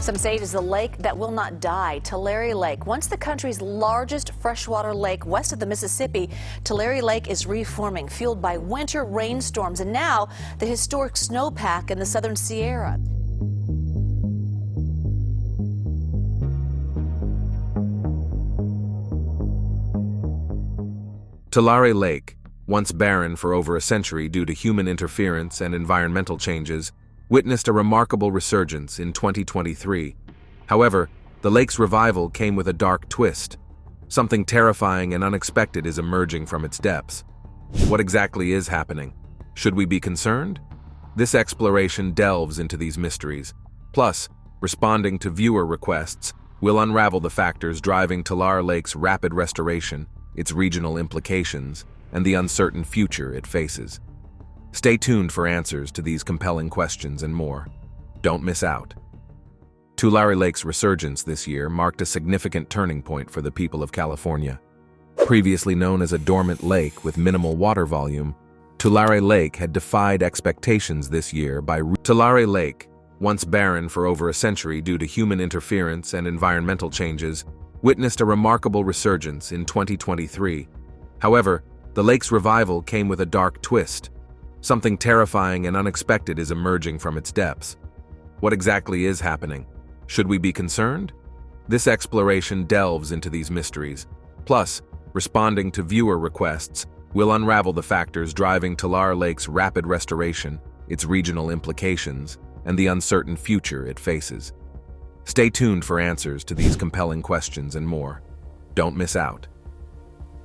Some say it is a lake that will not die, Tulare Lake. Once the country's largest freshwater lake west of the Mississippi, Tulare Lake is reforming, fueled by winter rainstorms and now the historic snowpack in the southern Sierra. Tulare Lake, once barren for over a century due to human interference and environmental changes, witnessed a remarkable resurgence in 2023. However, the lake's revival came with a dark twist. Something terrifying and unexpected is emerging from its depths. What exactly is happening? Should we be concerned? This exploration delves into these mysteries. Plus, responding to viewer requests, we'll unravel the factors driving Tulare Lake's rapid restoration, its regional implications, and the uncertain future it faces. Stay tuned for answers to these compelling questions and more. Don't miss out. Tulare Lake's resurgence this year marked a significant turning point for the people of California. Previously known as a dormant lake with minimal water volume, Tulare Lake had defied expectations this year by Tulare Lake, once barren for over a century due to human interference and environmental changes, witnessed a remarkable resurgence in 2023. However, the lake's revival came with a dark twist. Something terrifying and unexpected is emerging from its depths. What exactly is happening? Should we be concerned? This exploration delves into these mysteries. Plus, responding to viewer requests, we'll unravel the factors driving Tulare Lake's rapid restoration, its regional implications, and the uncertain future it faces. Stay tuned for answers to these compelling questions and more. Don't miss out.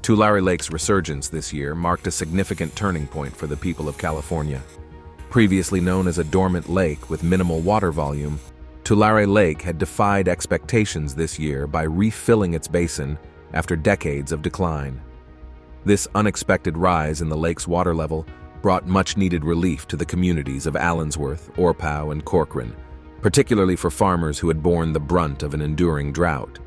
Tulare Lake's resurgence this year marked a significant turning point for the people of California. Previously known as a dormant lake with minimal water volume, Tulare Lake had defied expectations this year by refilling its basin after decades of decline. This unexpected rise in the lake's water level brought much-needed relief to the communities of Allensworth, Orpau, and Corcoran, particularly for farmers who had borne the brunt of an enduring drought.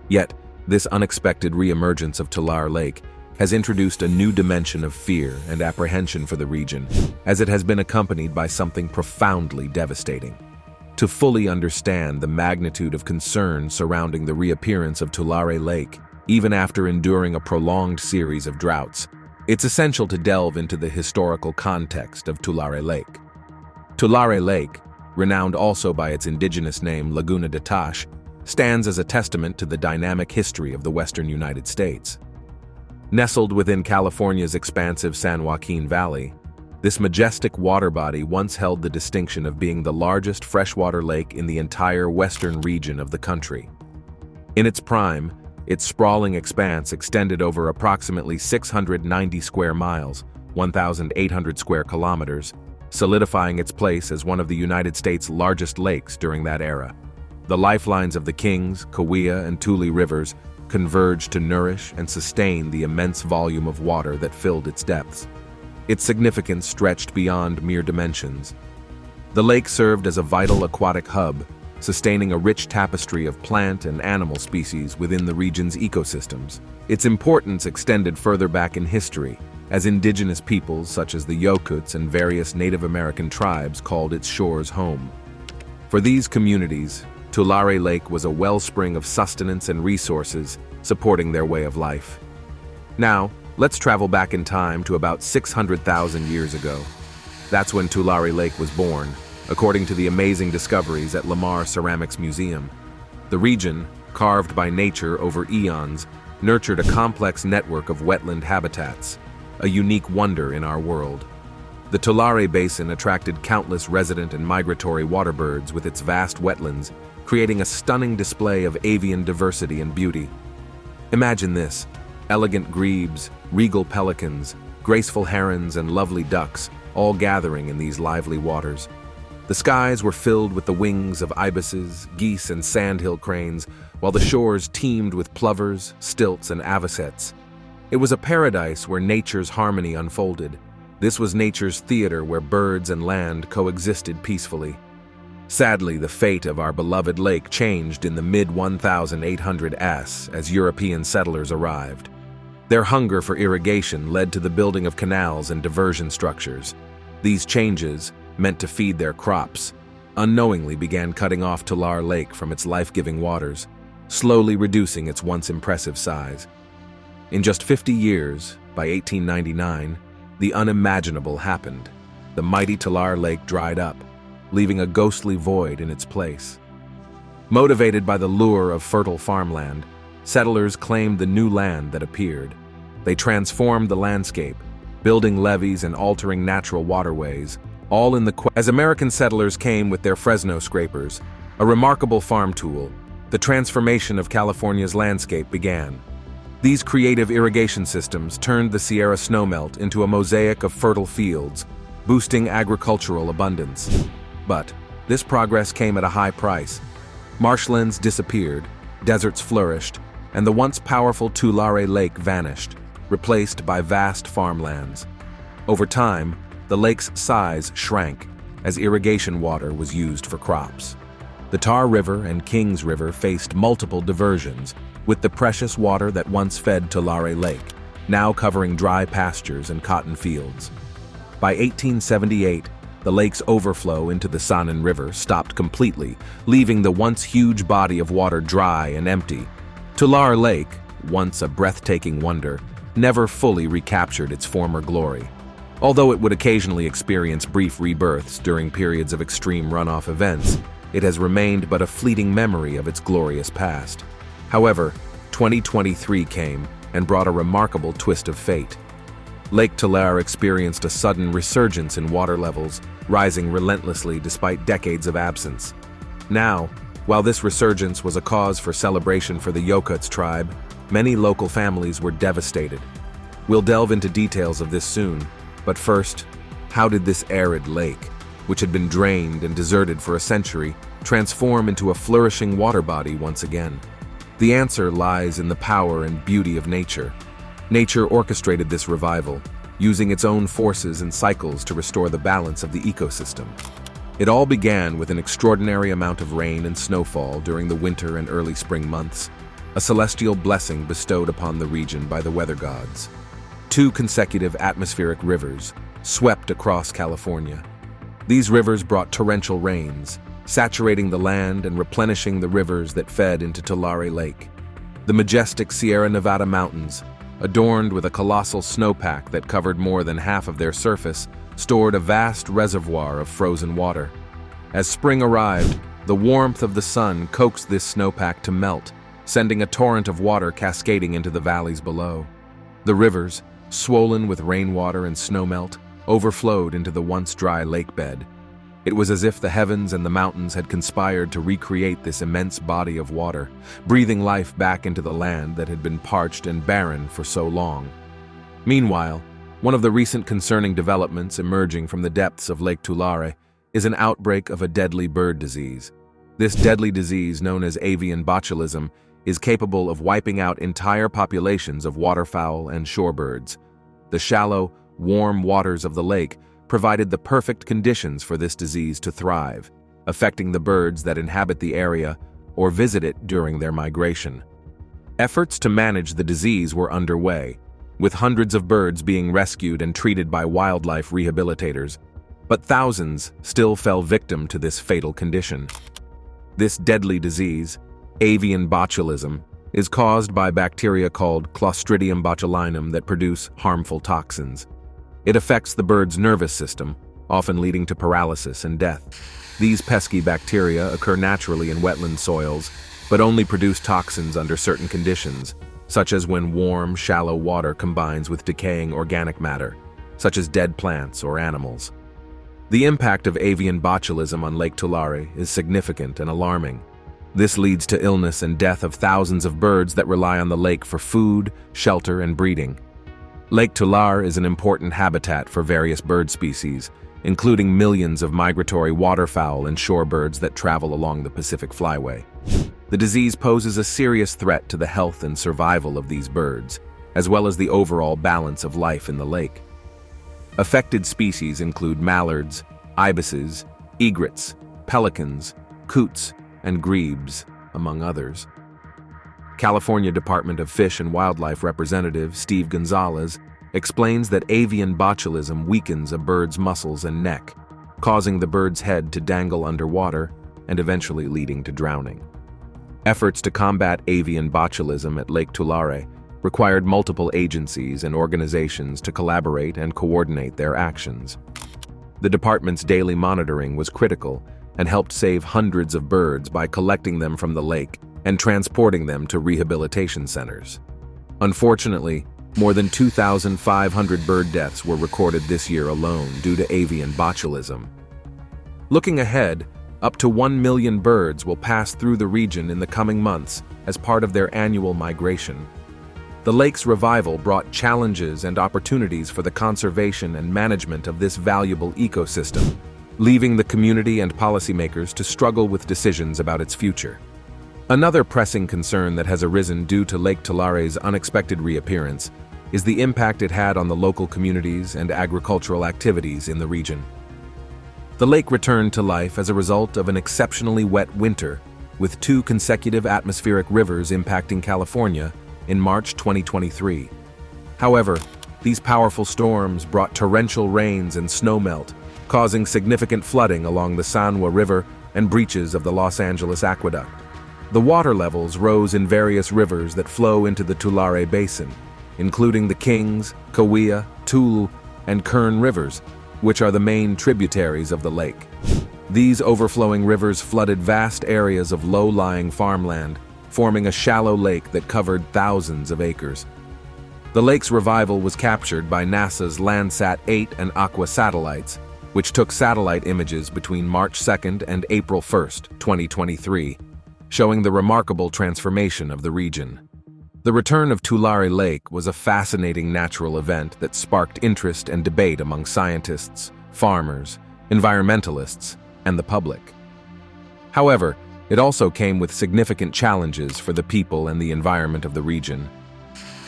Yet, this unexpected reemergence of Tulare Lake has introduced a new dimension of fear and apprehension for the region, as it has been accompanied by something profoundly devastating. To fully understand the magnitude of concern surrounding the reappearance of Tulare Lake, even after enduring a prolonged series of droughts, it's essential to delve into the historical context of Tulare Lake. Tulare Lake, renowned also by its indigenous name Laguna de Tash, stands as a testament to the dynamic history of the western United States. Nestled within California's expansive San Joaquin Valley, this majestic water body once held the distinction of being the largest freshwater lake in the entire western region of the country. In its prime, its sprawling expanse extended over approximately 690 square miles, 1,800 square kilometers, solidifying its place as one of the United States' largest lakes during that era. The lifelines of the Kings, Kaweah, and Tule rivers converged to nourish and sustain the immense volume of water that filled its depths. Its significance stretched beyond mere dimensions. The lake served as a vital aquatic hub, sustaining a rich tapestry of plant and animal species within the region's ecosystems. Its importance extended further back in history, as indigenous peoples such as the Yokuts and various Native American tribes called its shores home. For these communities, Tulare Lake was a wellspring of sustenance and resources supporting their way of life. Now, let's travel back in time to about 600,000 years ago. That's when Tulare Lake was born, according to the amazing discoveries at Lamar Ceramics Museum. The region, carved by nature over eons, nurtured a complex network of wetland habitats, a unique wonder in our world. The Tulare Basin attracted countless resident and migratory waterbirds with its vast wetlands, creating a stunning display of avian diversity and beauty. Imagine this: elegant grebes, regal pelicans, graceful herons, and lovely ducks, all gathering in these lively waters. The skies were filled with the wings of ibises, geese, and sandhill cranes, while the shores teemed with plovers, stilts, and avocets. It was a paradise where nature's harmony unfolded. This was nature's theater where birds and land coexisted peacefully. Sadly, the fate of our beloved lake changed in the mid-1800s as European settlers arrived. Their hunger for irrigation led to the building of canals and diversion structures. These changes, meant to feed their crops, unknowingly began cutting off Tulare Lake from its life-giving waters, slowly reducing its once impressive size. In just 50 years, by 1899, the unimaginable happened. The mighty Tulare Lake dried up, leaving a ghostly void in its place. Motivated by the lure of fertile farmland, settlers claimed the new land that appeared. They transformed the landscape, building levees and altering natural waterways, all in the as American settlers came with their Fresno scrapers, a remarkable farm tool. The transformation of California's landscape began. These creative irrigation systems turned the Sierra snowmelt into a mosaic of fertile fields, boosting agricultural abundance. But this progress came at a high price. Marshlands disappeared, deserts flourished, and the once powerful Tulare Lake vanished, replaced by vast farmlands. Over time, the lake's size shrank as irrigation water was used for crops. The Tar River and Kings River faced multiple diversions, with the precious water that once fed Tulare Lake, now covering dry pastures and cotton fields. By 1878, the lake's overflow into the Sanan River stopped completely, leaving the once huge body of water dry and empty. Tulare Lake, once a breathtaking wonder, never fully recaptured its former glory. Although it would occasionally experience brief rebirths during periods of extreme runoff events, it has remained but a fleeting memory of its glorious past. However, 2023 came and brought a remarkable twist of fate. Lake Tulare experienced a sudden resurgence in water levels, rising relentlessly despite decades of absence. Now, while this resurgence was a cause for celebration for the Yokuts tribe, many local families were devastated. We'll delve into details of this soon, but first, how did this arid lake, which had been drained and deserted for a century, transform into a flourishing water body once again? The answer lies in the power and beauty of nature. Nature orchestrated this revival, using its own forces and cycles to restore the balance of the ecosystem. It all began with an extraordinary amount of rain and snowfall during the winter and early spring months, a celestial blessing bestowed upon the region by the weather gods. 2 consecutive atmospheric rivers swept across California. These rivers brought torrential rains, saturating the land and replenishing the rivers that fed into Tulare Lake. The majestic Sierra Nevada mountains, adorned with a colossal snowpack that covered more than half of their surface, stored a vast reservoir of frozen water. As spring arrived, the warmth of the sun coaxed this snowpack to melt, sending a torrent of water cascading into the valleys below. The rivers, swollen with rainwater and snowmelt, overflowed into the once dry lake bed. It was as if the heavens and the mountains had conspired to recreate this immense body of water, breathing life back into the land that had been parched and barren for so long. Meanwhile, one of the recent concerning developments emerging from the depths of Lake Tulare is an outbreak of a deadly bird disease. This deadly disease, known as avian botulism, is capable of wiping out entire populations of waterfowl and shorebirds. The shallow, warm waters of the lake provided the perfect conditions for this disease to thrive, affecting the birds that inhabit the area or visit it during their migration. Efforts to manage the disease were underway, with hundreds of birds being rescued and treated by wildlife rehabilitators, but thousands still fell victim to this fatal condition. This deadly disease, avian botulism, is caused by bacteria called Clostridium botulinum that produce harmful toxins. It affects the bird's nervous system, often leading to paralysis and death. These pesky bacteria occur naturally in wetland soils, but only produce toxins under certain conditions, such as when warm, shallow water combines with decaying organic matter, such as dead plants or animals. The impact of avian botulism on Lake Tulare is significant and alarming. This leads to illness and death of thousands of birds that rely on the lake for food, shelter, and breeding. Lake Tulare is an important habitat for various bird species, including millions of migratory waterfowl and shorebirds that travel along the Pacific Flyway. The disease poses a serious threat to the health and survival of these birds, as well as the overall balance of life in the lake. Affected species include mallards, ibises, egrets, pelicans, coots, and grebes, among others. California Department of Fish and Wildlife Representative Steve Gonzalez explains that avian botulism weakens a bird's muscles and neck, causing the bird's head to dangle underwater and eventually leading to drowning. Efforts to combat avian botulism at Lake Tulare required multiple agencies and organizations to collaborate and coordinate their actions. The department's daily monitoring was critical and helped save hundreds of birds by collecting them from the lake and transporting them to rehabilitation centers. Unfortunately, more than 2,500 bird deaths were recorded this year alone due to avian botulism. Looking ahead, up to 1 million birds will pass through the region in the coming months as part of their annual migration. The lake's revival brought challenges and opportunities for the conservation and management of this valuable ecosystem, leaving the community and policymakers to struggle with decisions about its future. Another pressing concern that has arisen due to Lake Tulare's unexpected reappearance is the impact it had on the local communities and agricultural activities in the region. The lake returned to life as a result of an exceptionally wet winter, with 2 consecutive atmospheric rivers impacting California in March 2023. However, these powerful storms brought torrential rains and snowmelt, causing significant flooding along the Sanwa River and breaches of the Los Angeles Aqueduct. The water levels rose in various rivers that flow into the Tulare Basin, including the Kings, Kaweah, Tule, and Kern rivers, which are the main tributaries of the lake. These overflowing rivers flooded vast areas of low-lying farmland, forming a shallow lake that covered thousands of acres. The lake's revival was captured by NASA's Landsat 8 and Aqua satellites, which took satellite images between March 2nd and April 1st, 2023, showing the remarkable transformation of the region. The return of Tulare Lake was a fascinating natural event that sparked interest and debate among scientists, farmers, environmentalists, and the public. However, it also came with significant challenges for the people and the environment of the region.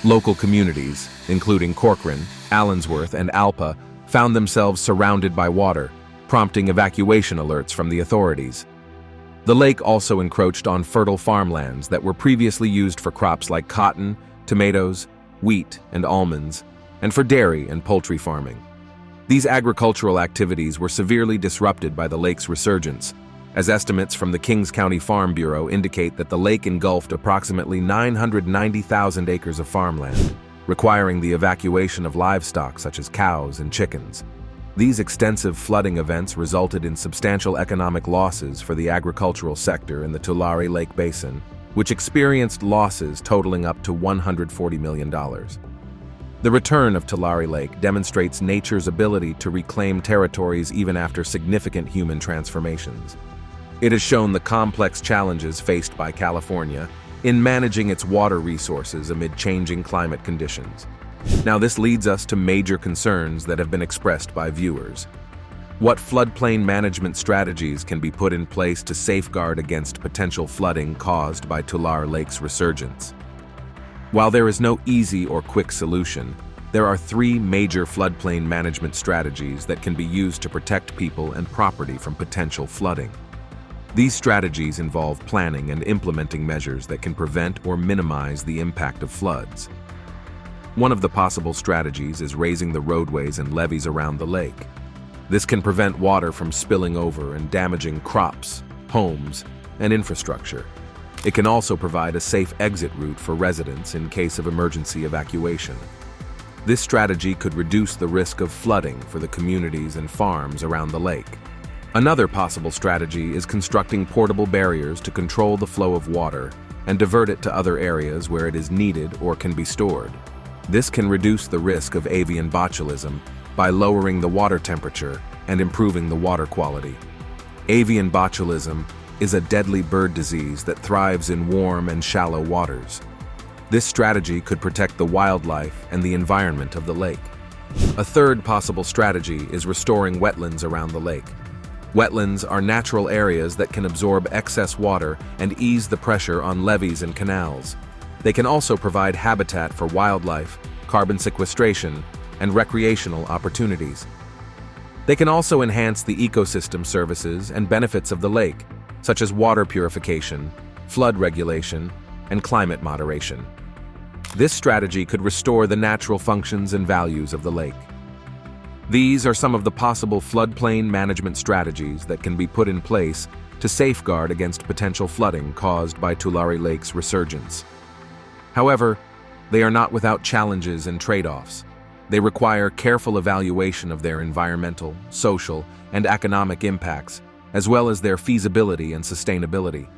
Local communities, including Corcoran, Allensworth, and Alpa, found themselves surrounded by water, prompting evacuation alerts from the authorities. The lake also encroached on fertile farmlands that were previously used for crops like cotton, tomatoes, wheat, and almonds, and for dairy and poultry farming. These agricultural activities were severely disrupted by the lake's resurgence, as estimates from the Kings County Farm Bureau indicate that the lake engulfed approximately 990,000 acres of farmland, requiring the evacuation of livestock such as cows and chickens. These extensive flooding events resulted in substantial economic losses for the agricultural sector in the Tulare Lake Basin, which experienced losses totaling up to $140 million. The return of Tulare Lake demonstrates nature's ability to reclaim territories even after significant human transformations. It has shown the complex challenges faced by California in managing its water resources amid changing climate conditions. Now, this leads us to major concerns that have been expressed by viewers. What floodplain management strategies can be put in place to safeguard against potential flooding caused by Tulare Lake's resurgence? While there is no easy or quick solution, there are 3 major floodplain management strategies that can be used to protect people and property from potential flooding. These strategies involve planning and implementing measures that can prevent or minimize the impact of floods. One of the possible strategies is raising the roadways and levees around the lake. This can prevent water from spilling over and damaging crops, homes, and infrastructure. It can also provide a safe exit route for residents in case of emergency evacuation. This strategy could reduce the risk of flooding for the communities and farms around the lake. Another possible strategy is constructing portable barriers to control the flow of water and divert it to other areas where it is needed or can be stored. This can reduce the risk of avian botulism by lowering the water temperature and improving the water quality. Avian botulism is a deadly bird disease that thrives in warm and shallow waters. This strategy could protect the wildlife and the environment of the lake. A third possible strategy is restoring wetlands around the lake. Wetlands are natural areas that can absorb excess water and ease the pressure on levees and canals. They can also provide habitat for wildlife, carbon sequestration, and recreational opportunities. They can also enhance the ecosystem services and benefits of the lake, such as water purification, flood regulation, and climate moderation. This strategy could restore the natural functions and values of the lake. These are some of the possible floodplain management strategies that can be put in place to safeguard against potential flooding caused by Tulare Lake's resurgence. However, they are not without challenges and trade-offs. They require careful evaluation of their environmental, social, and economic impacts, as well as their feasibility and sustainability.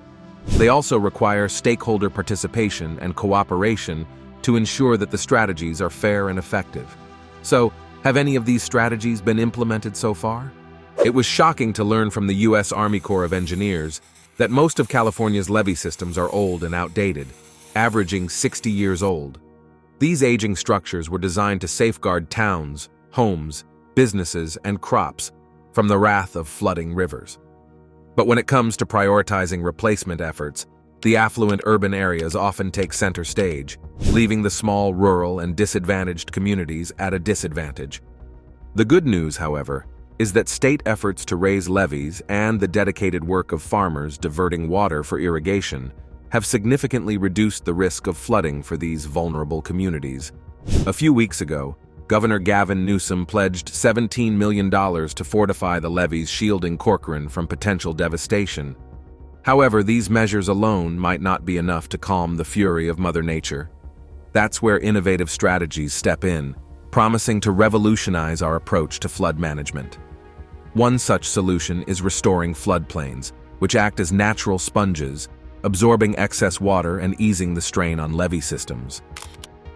They also require stakeholder participation and cooperation to ensure that the strategies are fair and effective. So, have any of these strategies been implemented so far? It was shocking to learn from the U.S. Army Corps of Engineers that most of California's levee systems are old and outdated, averaging 60 years old. These aging structures were designed to safeguard towns, homes, businesses, and crops from the wrath of flooding rivers. But when it comes to prioritizing replacement efforts, the affluent urban areas often take center stage, leaving the small rural and disadvantaged communities at a disadvantage. The good news, however, is that state efforts to raise levees and the dedicated work of farmers diverting water for irrigation have significantly reduced the risk of flooding for these vulnerable communities. A few weeks ago, Governor Gavin Newsom pledged $17 million to fortify the levees shielding Corcoran from potential devastation. However, these measures alone might not be enough to calm the fury of Mother Nature. That's where innovative strategies step in, promising to revolutionize our approach to flood management. One such solution is restoring floodplains, which act as natural sponges, absorbing excess water and easing the strain on levee systems.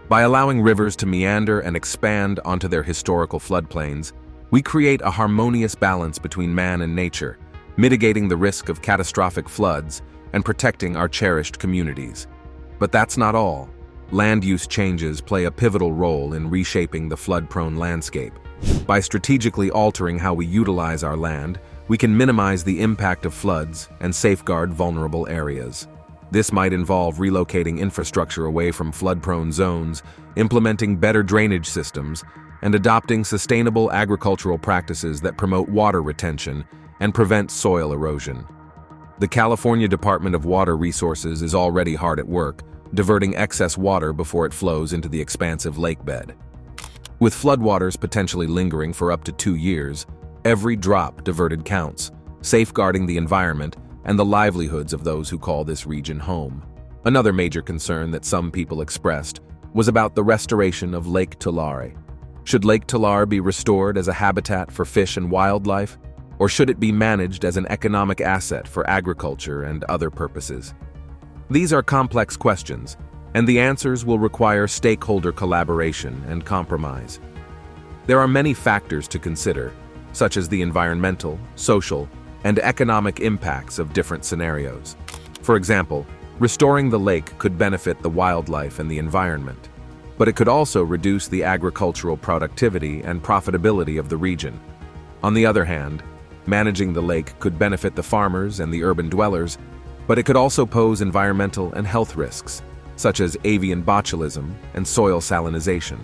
By allowing rivers to meander and expand onto their historical floodplains, we create a harmonious balance between man and nature, mitigating the risk of catastrophic floods and protecting our cherished communities. But that's not all. Land use changes play a pivotal role in reshaping the flood-prone landscape. By strategically altering how we utilize our land, we can minimize the impact of floods and safeguard vulnerable areas. This might involve relocating infrastructure away from flood-prone zones, implementing better drainage systems, and adopting sustainable agricultural practices that promote water retention and prevent soil erosion. The California Department of Water Resources is already hard at work, diverting excess water before it flows into the expansive lake bed. With floodwaters potentially lingering for up to 2 years, every drop diverted counts, safeguarding the environment and the livelihoods of those who call this region home. Another major concern that some people expressed was about the restoration of Lake Tulare. Should Lake Tulare be restored as a habitat for fish and wildlife, or should it be managed as an economic asset for agriculture and other purposes? These are complex questions, and the answers will require stakeholder collaboration and compromise. There are many factors to consider, such as the environmental, social, and economic impacts of different scenarios. For example, restoring the lake could benefit the wildlife and the environment, but it could also reduce the agricultural productivity and profitability of the region. On the other hand, managing the lake could benefit the farmers and the urban dwellers, but it could also pose environmental and health risks, such as avian botulism and soil salinization.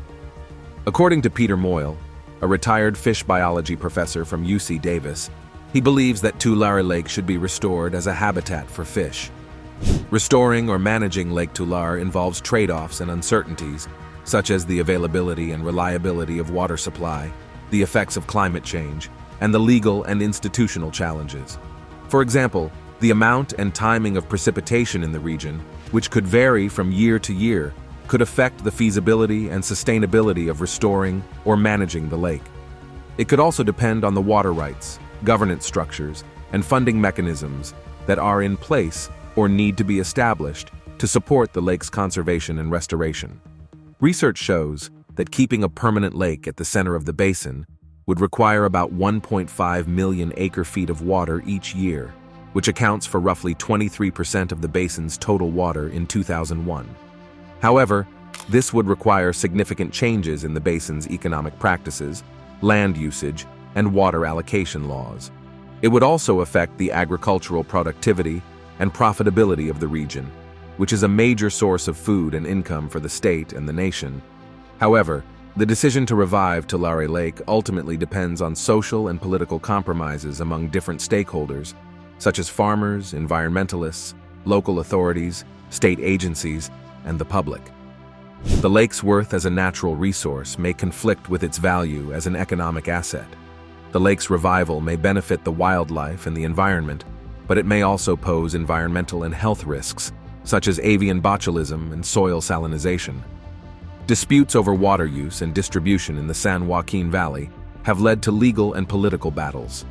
According to Peter Moyle, a retired fish biology professor from UC Davis, he believes that Tulare Lake should be restored as a habitat for fish. Restoring or managing Lake Tulare involves trade-offs and uncertainties, such as the availability and reliability of water supply, the effects of climate change, and the legal and institutional challenges. For example, the amount and timing of precipitation in the region, which could vary from year to year, could affect the feasibility and sustainability of restoring or managing the lake. It could also depend on the water rights, governance structures, and funding mechanisms that are in place or need to be established to support the lake's conservation and restoration. Research shows that keeping a permanent lake at the center of the basin would require about 1.5 million acre-feet of water each year, which accounts for roughly 23% of the basin's total water in 2001. However, this would require significant changes in the basin's economic practices, land usage, and water allocation laws. It would also affect the agricultural productivity and profitability of the region, which is a major source of food and income for the state and the nation. However, the decision to revive Tulare Lake ultimately depends on social and political compromises among different stakeholders, such as farmers, environmentalists, local authorities, state agencies, and the public. The lake's worth as a natural resource may conflict with its value as an economic asset. The lake's revival may benefit the wildlife and the environment, but it may also pose environmental and health risks, such as avian botulism and soil salinization. Disputes over water use and distribution in the San Joaquin Valley have led to legal and political battles.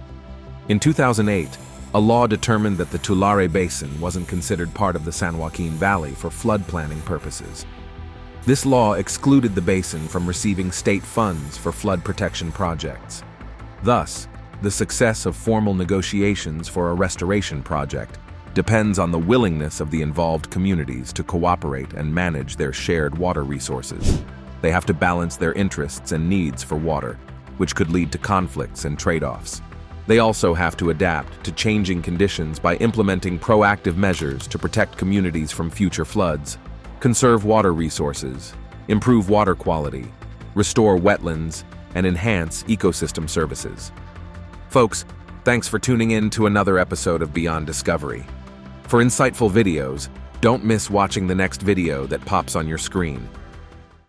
In 2008, a law determined that the Tulare Basin wasn't considered part of the San Joaquin Valley for flood planning purposes. This law excluded the basin from receiving state funds for flood protection projects. Thus, the success of formal negotiations for a restoration project depends on the willingness of the involved communities to cooperate and manage their shared water resources. They have to balance their interests and needs for water, which could lead to conflicts and trade-offs. They also have to adapt to changing conditions by implementing proactive measures to protect communities from future floods, conserve water resources, improve water quality, restore wetlands, and enhance ecosystem services. Folks, thanks for tuning in to another episode of Beyond Discovery. For insightful videos, don't miss watching the next video that pops on your screen.